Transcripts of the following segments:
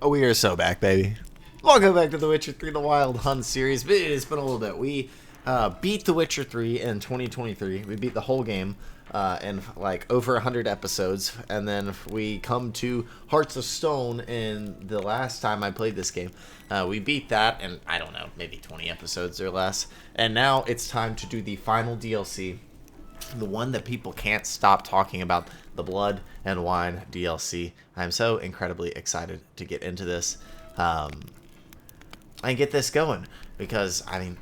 We are so back, baby. Welcome back to The Witcher 3 The Wild Hunt series. It's been a little bit. We beat The Witcher 3 in 2023. We beat the whole game in like over 100 episodes. And then we come to Hearts of Stone, and the last time I played this game, we beat that in, I don't know, maybe 20 episodes or less. And now it's time to do the final DLC. The one that people can't stop talking about, the Blood and Wine DLC. I'm so incredibly excited to get into this and get this going because, I mean,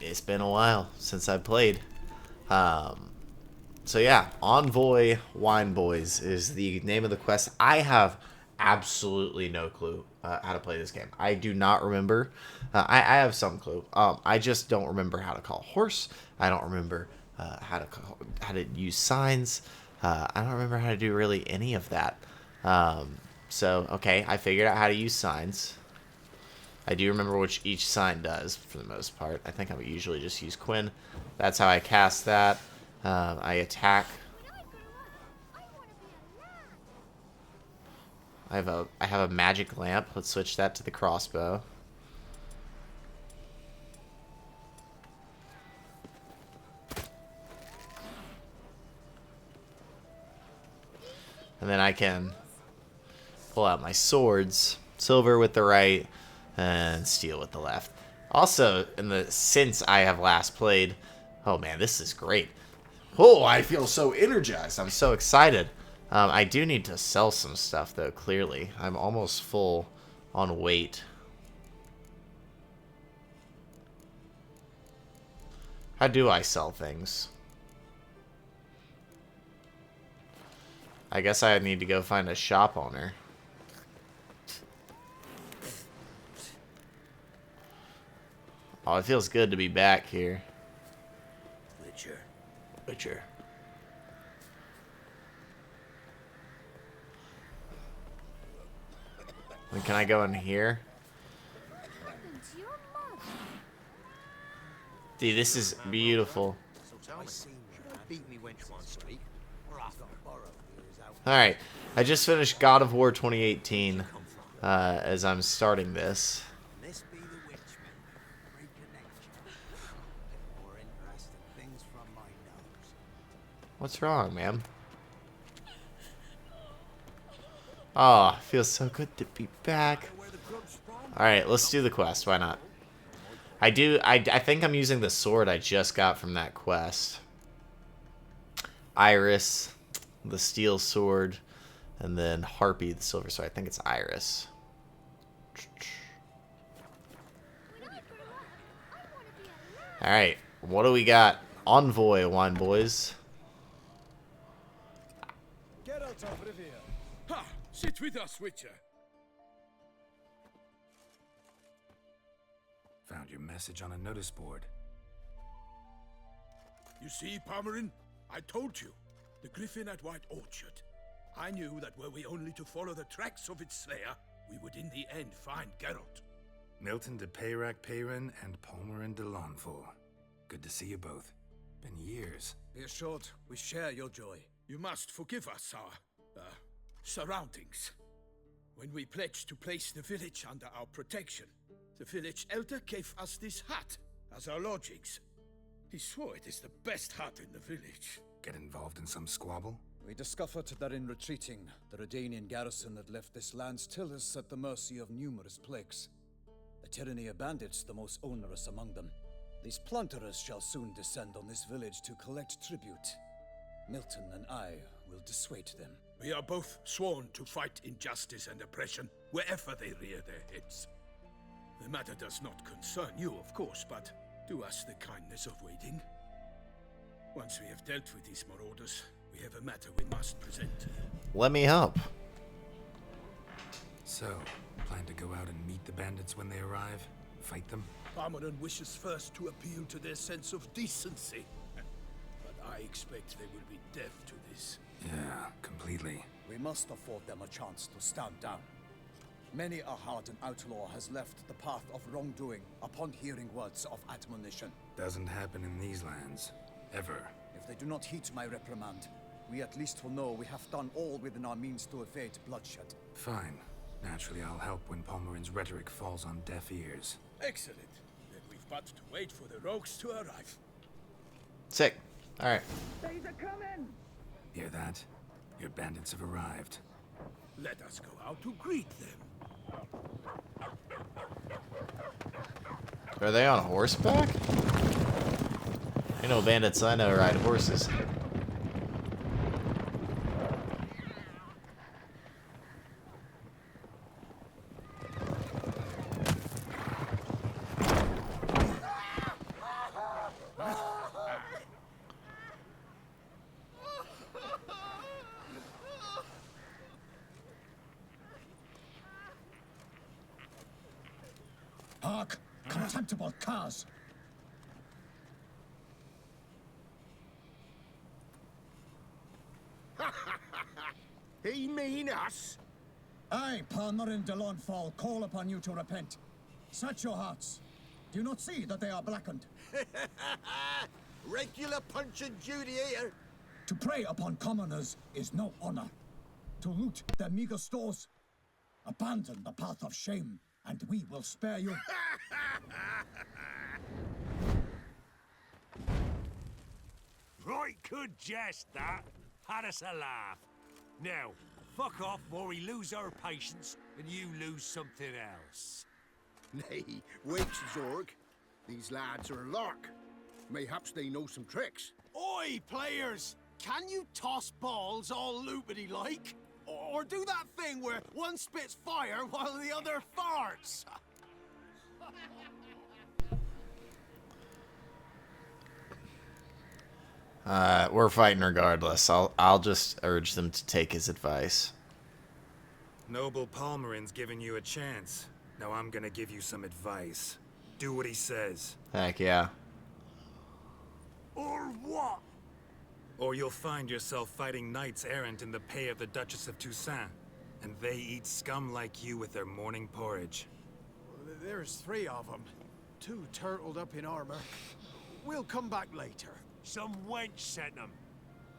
it's been a while since I played. So yeah, Envoy Wine Boys is the name of the quest. I have absolutely no clue how to play this game. I do not remember. I have some clue. I just don't remember how to call a horse. I don't remember how to use signs. I don't remember how to do really any of that. So okay, I figured out how to use signs. I do remember which each sign does for the most part. I think I would usually just use Quinn. That's how I cast that. I attack. I have a magic lamp. Let's switch that to the crossbow. And then I can pull out my swords, silver with the right, and steel with the left. Also, since I have last played, oh man, this is great. Oh, I feel so energized. I'm so excited. I do need to sell some stuff though, clearly. I'm almost full on weight. How do I sell things? I guess I need to go find a shop owner. Oh, it feels good to be back here. Witcher. Can I go in here? Dude, this is beautiful. Alright, I just finished God of War 2018 as I'm starting this. What's wrong, man? Oh, feels so good to be back. Alright, let's do the quest. Why not? I think I'm using the sword I just got from that quest. Iris, the steel sword, and then Harpy, the silver sword. I think it's Iris. Alright, what do we got? Envoy, Wine Boys. Get out of Rivia. Ha! Sit with us, Witcher. Found your message on a notice board. You see, Palmerin? I told you. The griffin at White Orchard. I knew that were we only to follow the tracks of its slayer, we would in the end find Geralt. Milton de Peyrac Peyran and Palmerin de Lawnful. Good to see you both. Been years. Be assured, we share your joy. You must forgive us our surroundings. When we pledged to place the village under our protection, the village elder gave us this hut as our lodgings. He swore it is the best hut in the village. Get involved in some squabble? We discovered that in retreating, the Redanian garrison had left this land's tillers at the mercy of numerous plagues. The tyranny of bandits the most onerous among them. These plunderers shall soon descend on this village to collect tribute. Milton and I will dissuade them. We are both sworn to fight injustice and oppression wherever they rear their heads. The matter does not concern you, of course, but do us the kindness of waiting. Once we have dealt with these marauders, we have a matter we must present to you. Let me help. So, plan to go out and meet the bandits when they arrive? Fight them? Palmerin wishes first to appeal to their sense of decency. But I expect they will be deaf to this. Yeah, completely. We must afford them a chance to stand down. Many a hardened outlaw has left the path of wrongdoing upon hearing words of admonition. Doesn't happen in these lands. Ever. If they do not heed my reprimand, we at least will know we have done all within our means to evade bloodshed. Fine. Naturally, I'll help when Palmerin's rhetoric falls on deaf ears. Excellent. Then we've but to wait for the rogues to arrive. Sick. Alright. They's a coming! Hear that? Your bandits have arrived. Let us go out to greet them. Are they on horseback? Ain't no bandits I know ride horses. Hark! Contemptible cars! He mean us? I, Palmerin de Launfal, call upon you to repent. Search your hearts. Do you not see that they are blackened? Regular Punch and Judy here. To prey upon commoners is no honor. To loot their meager stores, abandon the path of shame, and we will spare you. Right good jest, that. Had us a laugh. Now, fuck off or we lose our patience and you lose something else. Nay, wait, Zorg. These lads are a lark. Mayhaps they know some tricks. Oi, players! Can you toss balls all loopity like? Or do that thing where one spits fire while the other farts? We're fighting regardless. I'll just urge them to take his advice. Noble Palmerin's giving you a chance. Now I'm gonna give you some advice. Do what he says. Heck yeah. Or what? Or you'll find yourself fighting knights errant in the pay of the Duchess of Toussaint. And they eat scum like you with their morning porridge. There's 3 of them. 2 turtled up in armor. We'll come back later. Some wench sent them.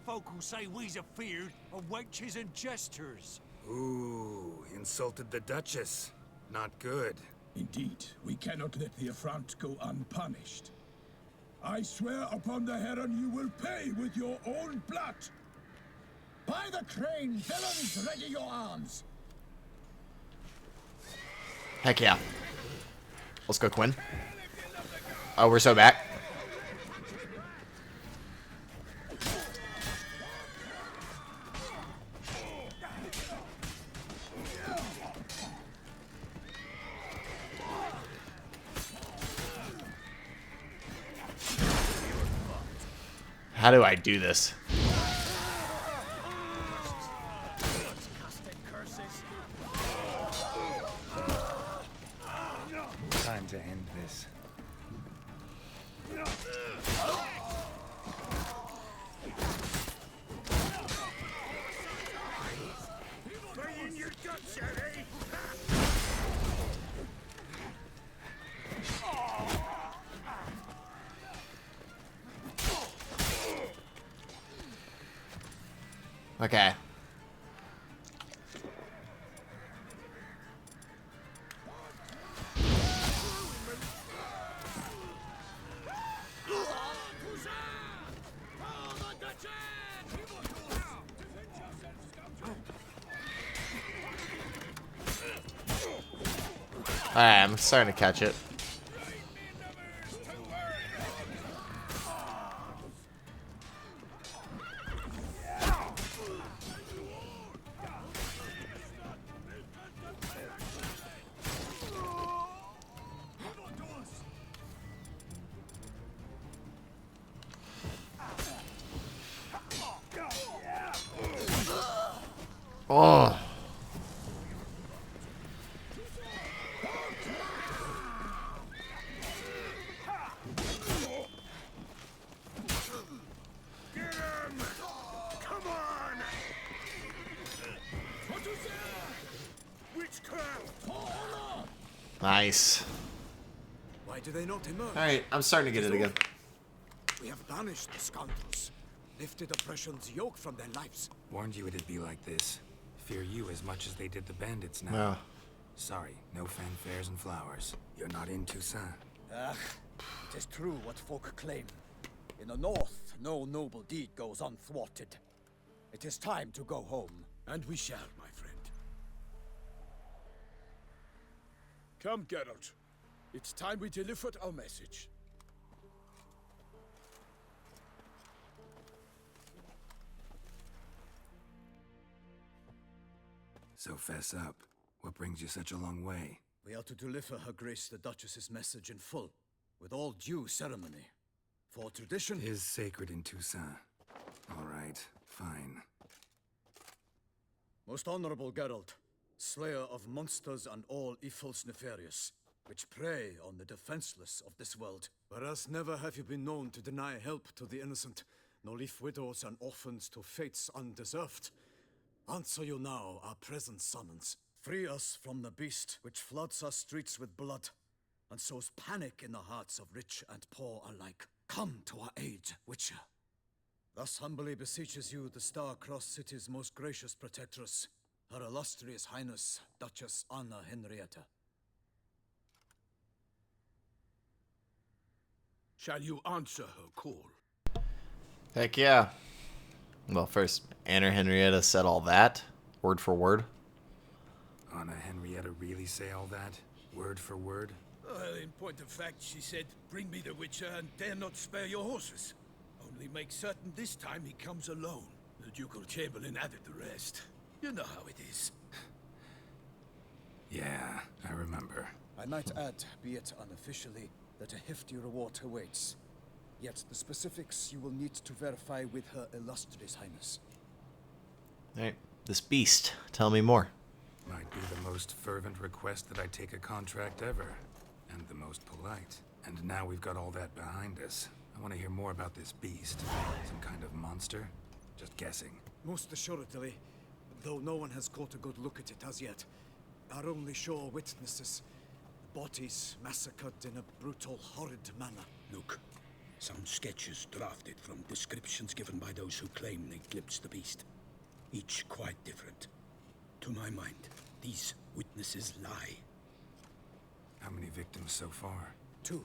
Folk who say we's afeard of wenches and jesters. Ooh, insulted the Duchess. Not good. Indeed, we cannot let the affront go unpunished. I swear upon the Heron you will pay with your own blood. By the crane, villains, ready your arms! Heck yeah. Let's go, Quinn. Oh, we're so back. How do I do this? Time to end this. Lay in your guts, Eddie. Okay. Alright, I'm starting to catch it. Oh. Get him! Come on! Witchcraft! Nice. Why do they not emerge? Alright, I'm starting to get it again. We have banished the scoundrels, lifted oppression's yoke from their lives. Warned you it'd be like this. fear you as much as they did the bandits now. No. Sorry, no fanfares and flowers. You're not in Toussaint. Ah, it is true what folk claim. In the north, no noble deed goes unthwarted. It is time to go home. And we shall, my friend. Come, Geralt. It's time we delivered our message. So fess up. What brings you such a long way? We are to deliver Her Grace the Duchess's message in full, with all due ceremony. For tradition... Is sacred in Toussaint. All right, fine. Most honorable Geralt, slayer of monsters and all evils nefarious, which prey on the defenseless of this world. Whereas never have you been known to deny help to the innocent, nor leave widows and orphans to fates undeserved. Answer you now our present summons. Free us from the beast which floods our streets with blood, and sows panic in the hearts of rich and poor alike. Come to our aid, Witcher. Thus humbly beseeches you the Star-Crossed City's most gracious protectress, Her Illustrious Highness, Duchess Anna Henrietta. Shall you answer her call? Heck yeah. Well, first, Anna Henrietta said all that, word for word. Anna Henrietta really say all that? Word for word? Well, in point of fact, she said, bring me the Witcher and dare not spare your horses. Only make certain this time he comes alone. The Ducal Chamberlain added the rest. You know how it is. Yeah, I remember. I might add, be it unofficially, that a hefty reward awaits. Yet the specifics you will need to verify with Her Illustrious Highness. Alright, this beast. Tell me more. Might be the most fervent request that I take a contract ever. And the most polite. And now we've got all that behind us. I want to hear more about this beast. Some kind of monster? Just guessing. Most assuredly, though no one has caught a good look at it as yet. Our only sure witnesses. Bodies massacred in a brutal, horrid manner. Look, some sketches drafted from descriptions given by those who claim they glimpsed the beast. Each quite different. To my mind, these witnesses lie. How many victims so far? 2.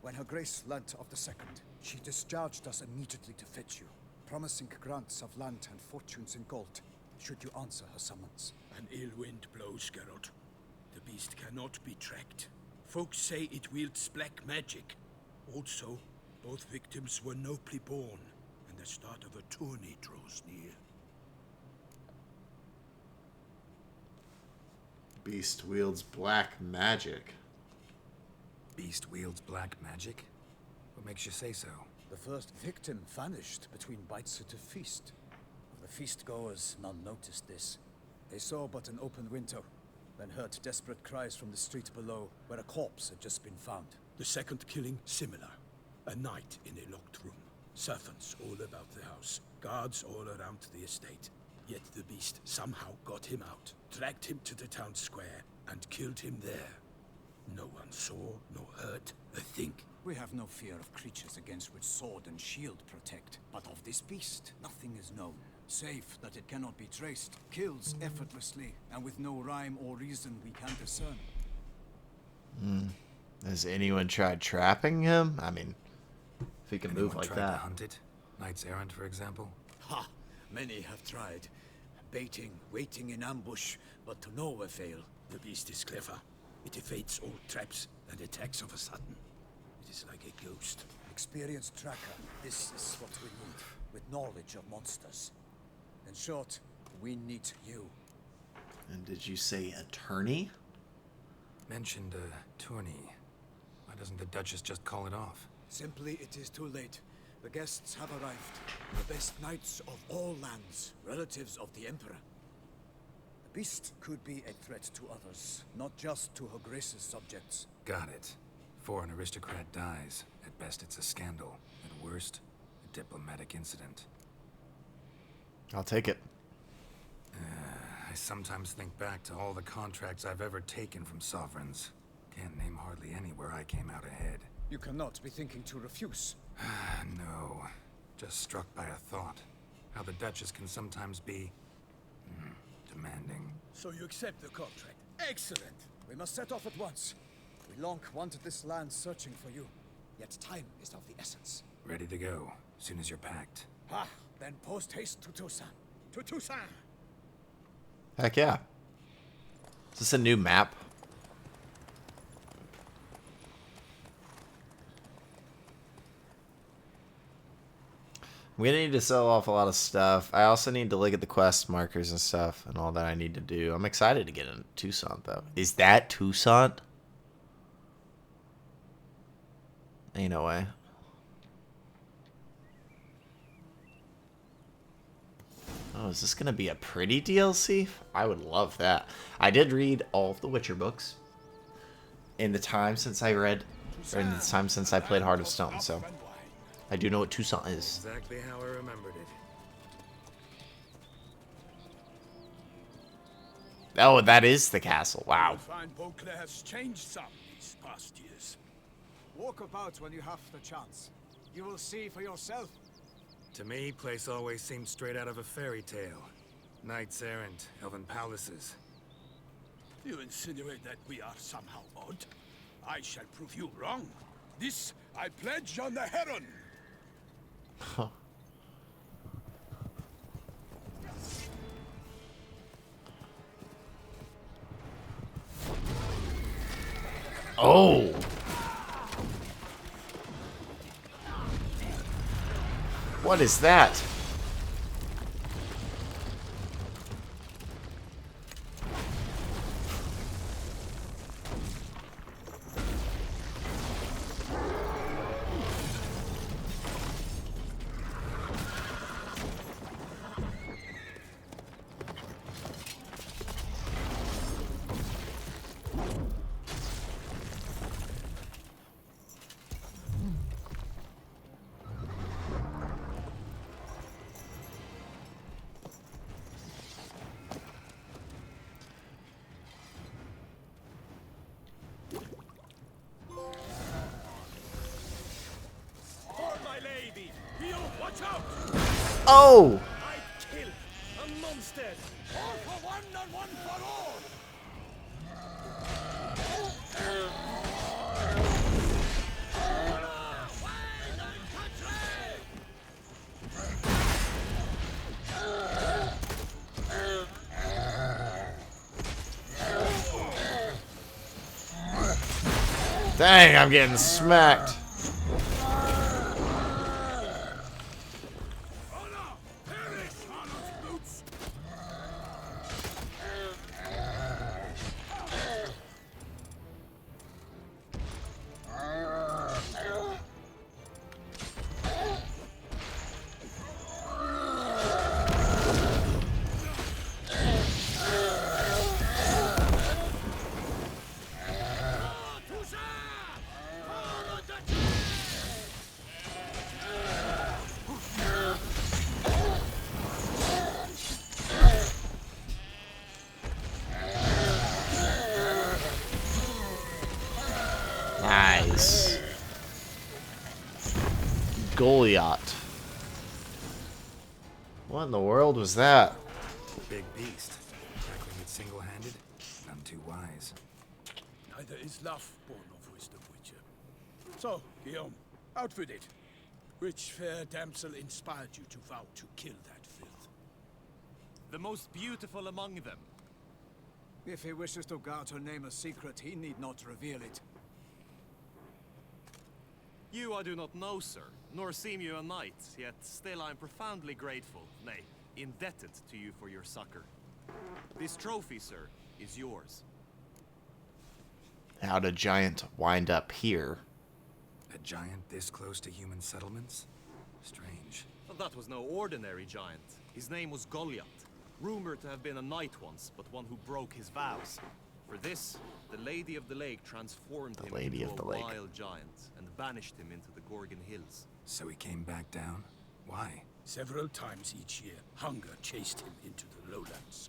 When Her Grace learnt of the second, she discharged us immediately to fetch you, promising grants of land and fortunes in gold, should you answer her summons. An ill wind blows, Geralt. The beast cannot be tracked. Folks say it wields black magic. Also, both victims were nobly born, and the start of a tourney draws near. Beast wields black magic. Beast wields black magic? What makes you say so? The first victim vanished between bites at a feast. Of the feast-goers, none noticed this. They saw but an open window, then heard desperate cries from the street below, where a corpse had just been found. The second killing, similar. A night in a locked room. Servants all about the house. Guards all around the estate. Yet the beast somehow got him out, dragged him to the town square, and killed him there. No one saw nor heard a thing. We have no fear of creatures against which sword and shield protect. But of this beast, nothing is known. Save that it cannot be traced, kills effortlessly, and with no rhyme or reason we can discern. Has anyone tried trapping him? I mean, if he can move Anyone like tried to that. hunt it? Knights errant, for example? Ha! Many have tried. Baiting, waiting in ambush, but to no avail. The beast is clever. It evades all traps and attacks of a sudden. It is like a ghost. Experienced tracker, this is what we need, with knowledge of monsters. In short, we need you. And did you say attorney? Mentioned a tourney. Why doesn't the Duchess just call it off? Simply, it is too late. The guests have arrived. The best knights of all lands, relatives of the Emperor. The beast could be a threat to others, not just to Her Grace's subjects. Got it. Before an aristocrat dies, at best it's a scandal. At worst, a diplomatic incident. I'll take it. I sometimes think back to all the contracts I've ever taken from sovereigns. Can't name hardly any where I came out ahead. You cannot be thinking to refuse. No. Just struck by a thought. How the Duchess can sometimes be... Demanding. So you accept the contract. Excellent. We must set off at once. We long wanted this land searching for you, yet time is of the essence. Ready to go, soon as you're packed. Ah, then post haste to Toussaint. To Toussaint. Heck yeah. Is this a new map? I'm gonna need to sell off a lot of stuff. I also need to look at the quest markers and stuff and all that I need to do. I'm excited to get in Toussaint though. Is that Toussaint? Ain't no way. Oh, is this gonna be a pretty DLC? I would love that. I did read all of the Witcher books in the time since I read, or in the time since I played Heart of Stone, so I do know what Toussaint is. Exactly how I remembered it. Oh, that is the castle. Wow. I find Beauclair has changed some these past years. Walk about when you have the chance. You will see for yourself. To me, place always seemed straight out of a fairy tale. Knights errant, elven palaces. You insinuate that we are somehow odd? I shall prove you wrong. This I pledge on the Heron. Huh. Oh. What is that? For my lady! You watch out! Oh! I killed a monster! All for one and one for all! Dang, I'm getting smacked. Nice. Goliath. What in the world was that? Big beast. Tackling it single-handed? None too wise. Neither is love born of wisdom, Witcher. So, Guillaume, outwit it. Which fair damsel inspired you to vow to kill that filth? The most beautiful among them. If he wishes to guard her name a secret, he need not reveal it. You I do not know, sir, nor seem you a knight, yet still I am profoundly grateful, nay, indebted to you for your succor. This trophy, sir, is yours. How'd a giant wind up here? A giant this close to human settlements? Strange. But that was no ordinary giant. His name was Goliath, rumored to have been a knight once, but one who broke his vows. For this, the Lady of the Lake transformed him into a wild giant and banished him into the Gorgon Hills. So he came back down? Why? Several times each year, hunger chased him into the lowlands.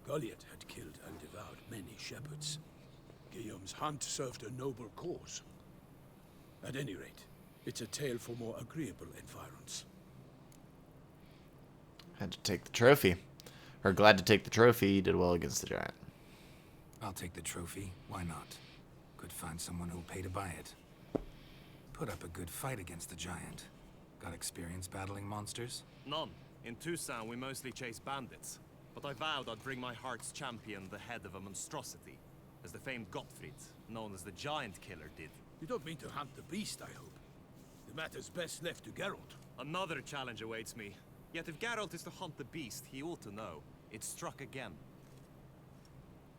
Goliath had killed and devoured many shepherds. Guillaume's hunt served a noble cause. At any rate, it's a tale for more agreeable environs. Had to take the trophy. Are glad to take the trophy. You did well against the giant. I'll take the trophy. Why not? Could find someone who'll pay to buy it. Put up a good fight against the giant. Got experience battling monsters? None. In Tucson, we mostly chase bandits. But I vowed I'd bring my heart's champion the head of a monstrosity, as the famed Gottfried, known as the Giant Killer, did. You don't mean to hunt the beast, I hope. The matter's best left to Geralt. Another challenge awaits me. Yet if Geralt is to hunt the beast, he ought to know. It struck again.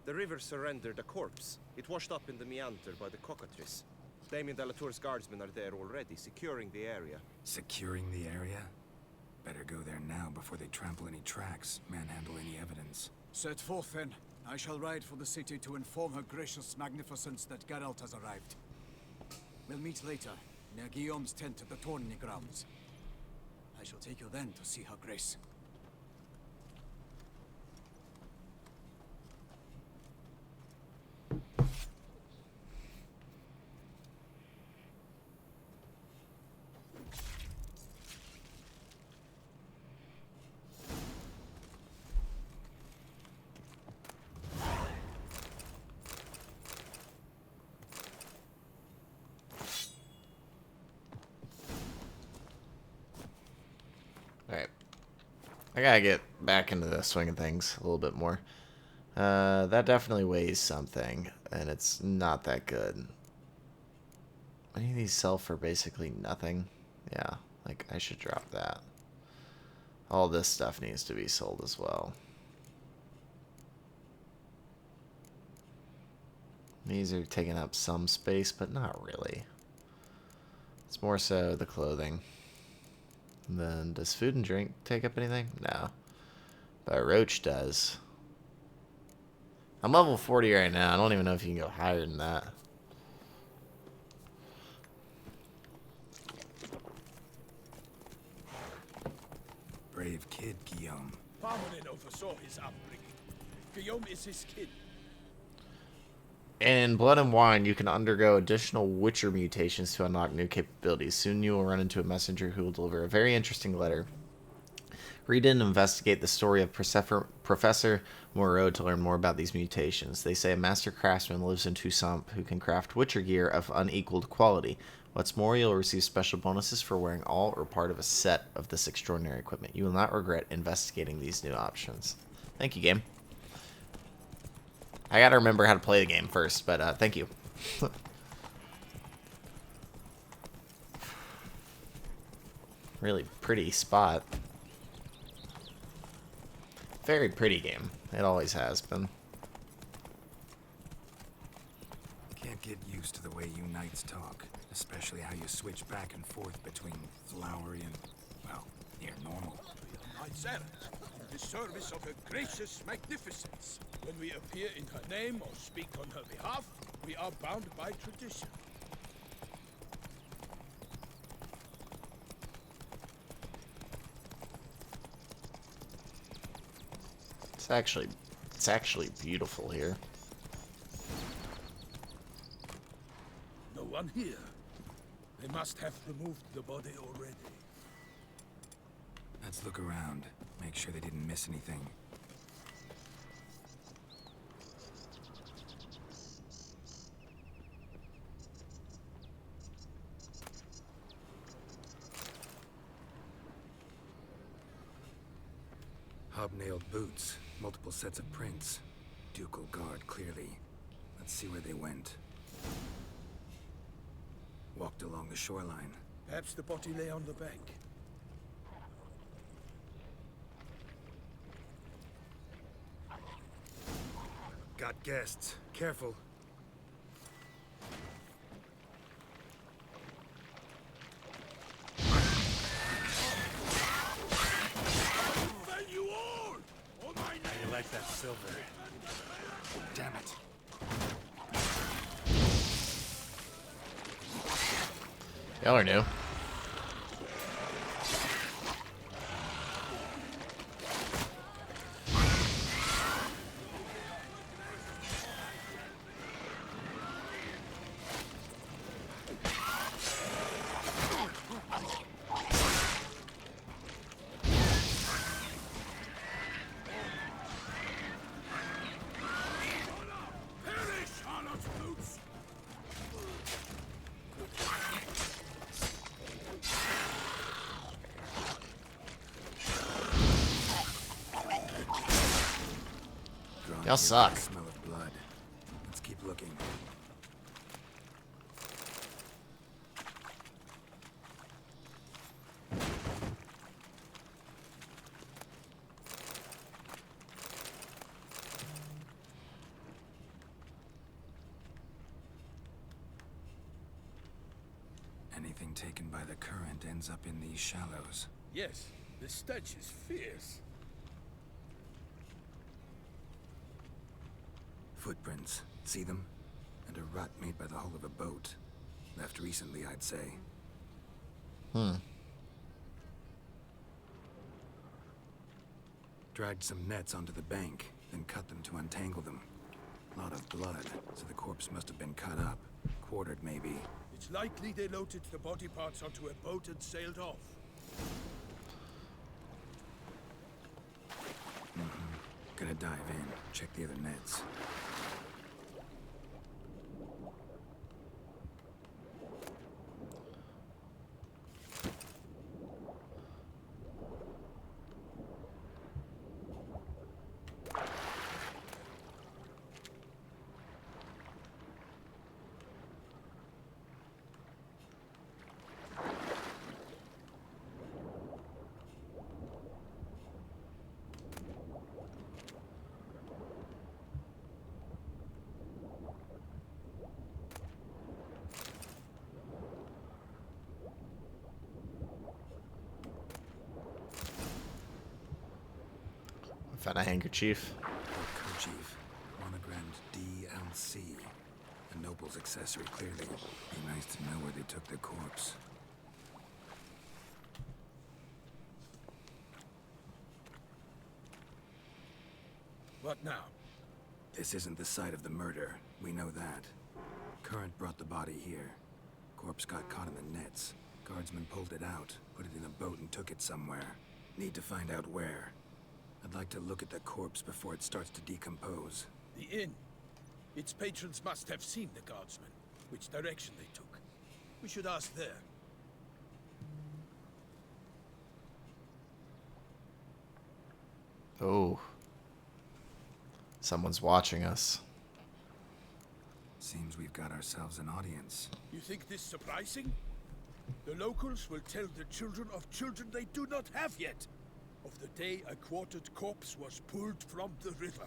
The river surrendered a corpse. It washed up in the meander by the cockatrice. Damien de la Tour's guardsmen are there already, securing the area. Securing the area? Better go there now before they trample any tracks, manhandle any evidence. Set forth then. I shall ride for the city to inform her gracious magnificence that Geralt has arrived. We'll meet later, near Guillaume's tent at the tourney grounds. I shall take you then to see her grace. Alright. I gotta get back into the swing of things a little bit more. That definitely weighs something, and it's not that good. Any of these sell for basically nothing. Yeah, like, I should drop that. All this stuff needs to be sold as well. These are taking up some space, but not really. It's more so the clothing. And then, does food and drink take up anything? No. But Roach does. I'm level 40 right now. I don't even know if you can go higher than that. Brave kid, Guillaume. Parmanin oversaw his upbringing. Guillaume is his kid. In Blood and Wine, you can undergo additional Witcher mutations to unlock new capabilities. Soon you will run into a messenger who will deliver a very interesting letter. Read and investigate the story of Professor Moreau to learn more about these mutations. They say a master craftsman lives in Tucson who can craft Witcher gear of unequaled quality. What's more, you'll receive special bonuses for wearing all or part of a set of this extraordinary equipment. You will not regret investigating these new options. Thank you, game. I gotta remember how to play the game first, but thank you. Really pretty spot. Very pretty game. It always has been. Can't get used to the way you knights talk, especially how you switch back and forth between flowery and, well, near normal. Knights errant, in the service of her gracious magnificence. When we appear in her name or speak on her behalf, we are bound by tradition. It's actually beautiful here. No one here. They must have removed the body already. Let's look around. Make sure they didn't miss anything. Hobnailed boots, multiple sets of prints. Ducal guard, clearly. Let's see where they went. Walked along the shoreline. Perhaps the body lay on the bank. Got guests. Careful. Then you all! Oh my name! You like that silver? Damn it. Y'all are new. Y'all suck. Smell of blood. Let's keep looking. Anything taken by the current ends up in these shallows. Yes, the stench is fierce. Footprints. See them? And a rut made by the hull of a boat. Left recently, I'd say. Dragged some nets onto the bank, then cut them to untangle them. Lot of blood, so the corpse must have been cut up. Quartered, maybe. It's likely they loaded the body parts onto a boat and sailed off. Gonna dive in, check the other nets. Found a handkerchief. Kerchief. Monogrammed DLC. A noble's accessory, clearly. Be nice to know where they took the corpse. What now? This isn't the site of the murder. We know that. Current brought the body here. Corpse got caught in the nets. Guardsmen pulled it out, put it in a boat and took it somewhere. Need to find out where. I'd like to look at the corpse before it starts to decompose. The inn. Its patrons must have seen the guardsmen. Which direction they took. We should ask there. Oh. Someone's watching us. Seems we've got ourselves an audience. You think this surprising? The locals will tell the children of children they do not have yet. Of the day a quartered corpse was pulled from the river.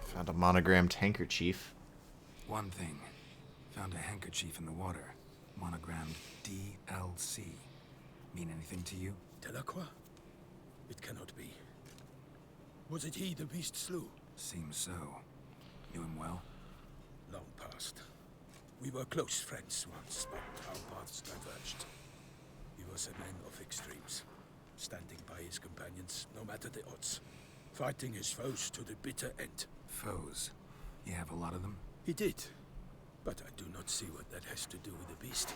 Found a monogrammed handkerchief. One thing. Found a handkerchief in the water. Monogrammed DLC. Mean anything to you? Delacroix? It cannot be. Was it he the beast slew? Seems so. Knew him well? Long past. We were close friends once, but our paths diverged. He was a man of extremes. Standing by his companions, no matter the odds. Fighting his foes to the bitter end. Foes? You have a lot of them? He did. But I do not see what that has to do with the beast.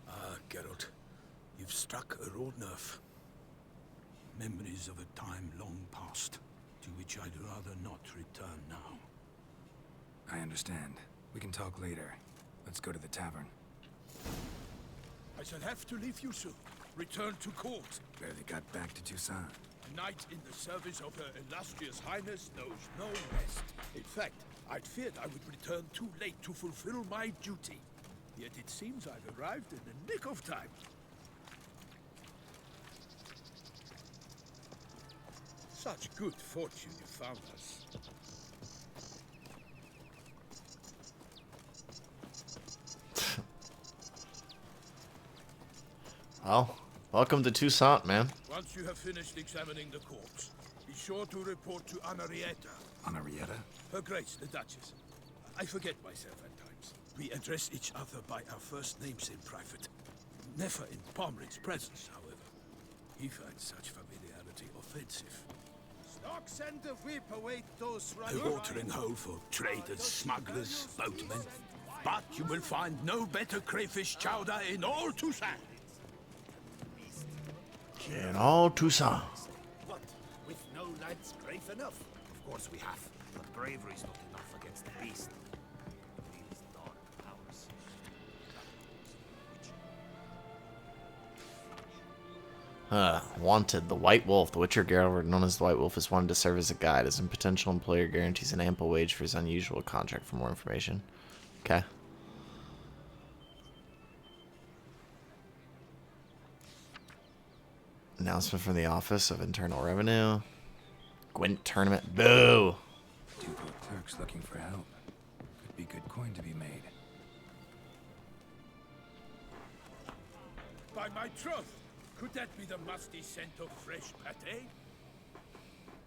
Ah, Geralt. You've struck a raw nerve. Memories of a time long past, to which I'd rather not return now. I understand. We can talk later. Let's go to the tavern. I shall have to leave you soon. Return to court. Barely got back to Toussaint. A knight in the service of Her Illustrious Highness knows no rest. In fact, I'd feared I would return too late to fulfill my duty. Yet it seems I've arrived in the nick of time. Such good fortune you found us. Well, welcome to Toussaint, man. Once you have finished examining the corpse, be sure to report to Anarietta. Anarietta? Her Grace, the Duchess. I forget myself at times. We address each other by our first names in private. Never in Pomrick's presence, however. He finds such familiarity offensive. Stocks and the whip await those A watering hole for traders, smugglers, boatmen. But you will find no better crayfish chowder in all Toussaint. In all Toussaint. What? With no lads brave enough? Of course we have. But bravery's not enough against the beast. These dark powers. Wanted, the White Wolf. The Witcher Geralt, known as the White Wolf, is wanted to serve as a guide. As a potential employer guarantees an ample wage for his unusual contract. For more information. Okay. Announcement from the Office of Internal Revenue. Gwent tournament. Boo! Two poor clerks looking for help. Could be good coin to be made. By my troth, could that be the musty scent of fresh pate?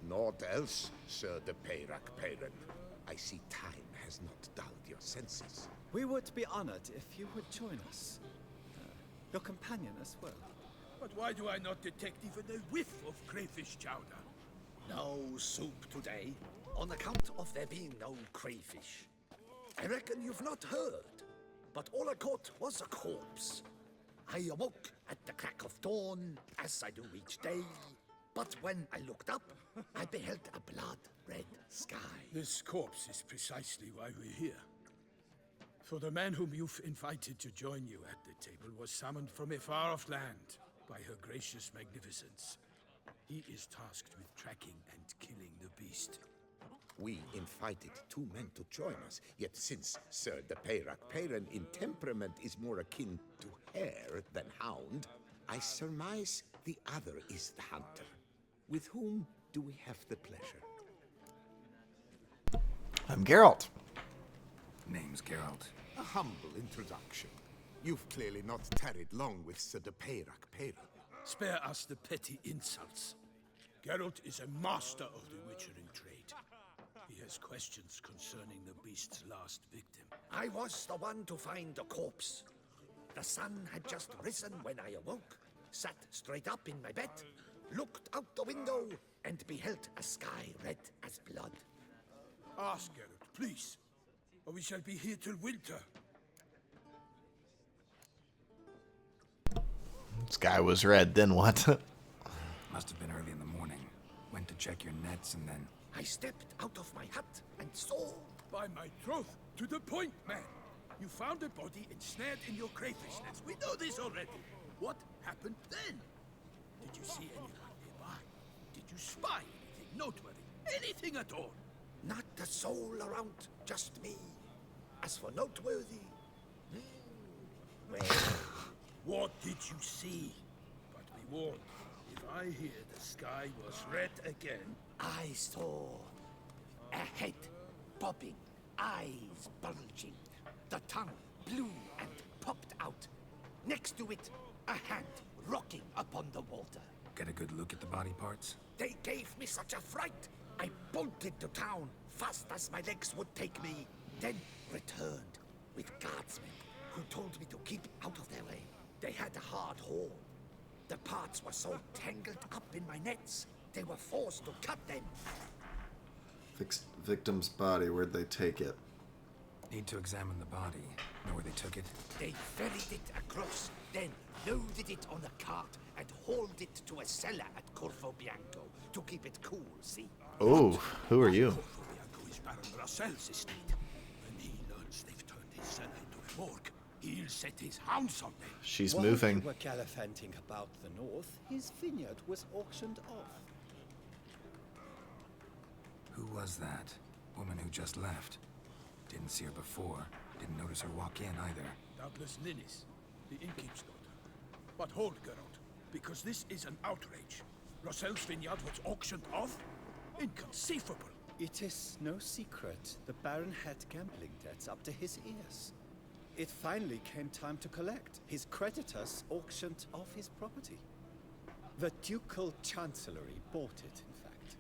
Naught else, Sir de Peyrac Peyran. I see time has not dulled your senses. We would be honored if you would join us. Your companion as well. But why do I not detect even a whiff of crayfish chowder? No soup today, on account of there being no crayfish. I reckon you've not heard, but all I caught was a corpse. I awoke at the crack of dawn, as I do each day. But when I looked up, I beheld a blood-red sky. This corpse is precisely why we're here. For the man whom you've invited to join you at the table was summoned from a far-off land by her gracious magnificence. He is tasked with tracking and killing the beast. We invited two men to join us, yet since Sir de Peyrac Peyran in temperament is more akin to hare than hound, I surmise the other is the hunter. With whom do we have the pleasure? I'm Geralt. Name's Geralt. A humble introduction. You've clearly not tarried long with Sir de Peyrac Peyran. Spare us the petty insults. Geralt is a master of the witchering trade. He has questions concerning the beast's last victim. I was the one to find the corpse. The sun had just risen when I awoke, sat straight up in my bed, looked out the window, and beheld a sky red as blood. Ask Geralt, please, or we shall be here till winter. Sky was red, then what? Must have been early in the morning. Went to check your nets and then... I stepped out of my hut and saw... By my troth, to the point, man. You found a body ensnared in your crayfish nets. We know this already. What happened then? Did you see anyone nearby? Did you spy anything noteworthy? Anything at all? Not a soul around, just me. As for noteworthy... well... What did you see? But be warned, if I hear the sky was red again... I saw a head popping, eyes bulging, the tongue blue and popped out. Next to it, a hand rocking upon the water. Get a good look at the body parts? They gave me such a fright. I bolted to town fast as my legs would take me, then returned with guardsmen who told me to keep out of their way. They had a hard haul. The parts were so tangled up in my nets, they were forced to cut them. Victim's body, where'd they take it? Need to examine the body. Know where they took it? They ferried it across, then loaded it on a cart and hauled it to a cellar at Corvo Bianco to keep it cool, see? Oh, who are you? Corvo Bianco is Baron Rosel's estate. When he learns they've turned his cellar into a morgue, he'll set his hounds on them. She's While moving. we were gallivanting about the north, his vineyard was auctioned off. Who was that? Woman who just left. Didn't see her before. Didn't notice her walk in either. Doubtless Ninnis, the innkeep's daughter. But hold, Geralt, because this is an outrage. Rosel's vineyard was auctioned off? Inconceivable. It is no secret the Baron had gambling debts up to his ears. It finally came time to collect. His creditors auctioned off his property. The Ducal Chancellery bought it, in fact.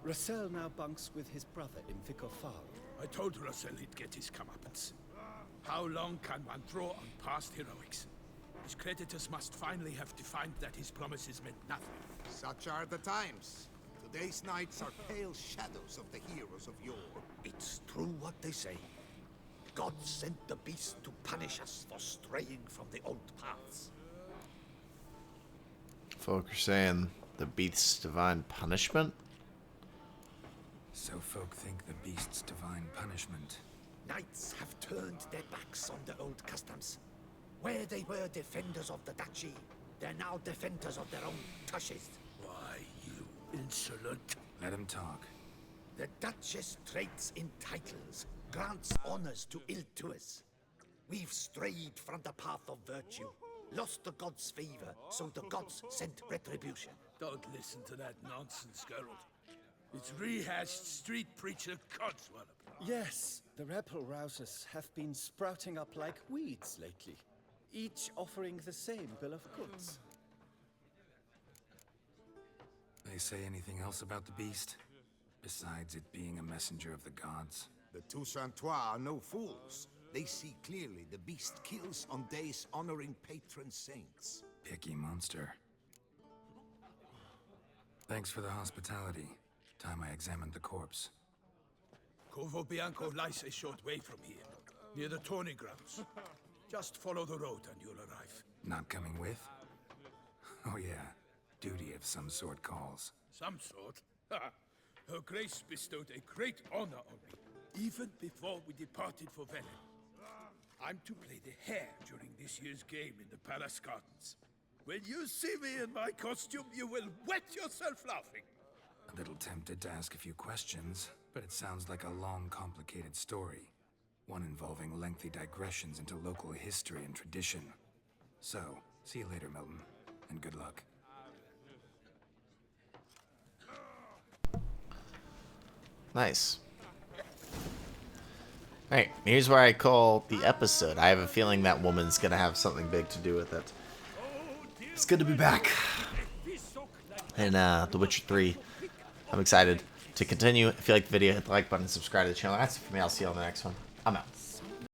Rosel now bunks with his brother in Vicofaro. I told Rosel he'd get his comeuppance. How long can one draw on past heroics? His creditors must finally have defined that his promises meant nothing. Such are the times. Today's knights are pale shadows of the heroes of yore. It's true what they say. God sent the beast to punish us for straying from the old paths. Folk are saying the beast's divine punishment? So folk think the beast's divine punishment. Knights have turned their backs on the old customs. Where they were defenders of the duchy, They're now defenders of their own tushes. Why, you insolent? Let him talk. The Duchess trades in titles, grants honors to ill-doers. We've strayed from the path of virtue, lost the gods' favor, so the gods sent retribution. Don't listen to that nonsense, Geralt. It's rehashed street preacher codswallop. Yes, the rebel rousers have been sprouting up like weeds lately, each offering the same bill of goods. They say anything else about the beast? Besides it being a messenger of the gods? The Toussaintois are no fools. They see clearly the beast kills on days honoring patron saints. Picky monster. Thanks for the hospitality. Time I examined the corpse. Corvo Bianco lies a short way from here, near the tourney grounds. Just follow the road and you'll arrive. Not coming with? Oh yeah, duty of some sort calls. Some sort? Ha! Her Grace bestowed a great honor on me, even before we departed for Velen. I'm to play the hare during this year's game in the palace gardens. When you see me in my costume, you will wet yourself laughing. A little tempted to ask a few questions, but it sounds like a long, complicated story. One involving lengthy digressions into local history and tradition. So, see you later, Milton, and good luck. Nice. Alright, here's where I call the episode. I have a feeling that woman's gonna have something big to do with it. It's good to be back. And The Witcher 3. I'm excited to continue. If you like the video, hit the like button, subscribe to the channel. That's it for me. I'll see you on the next one. I'm out.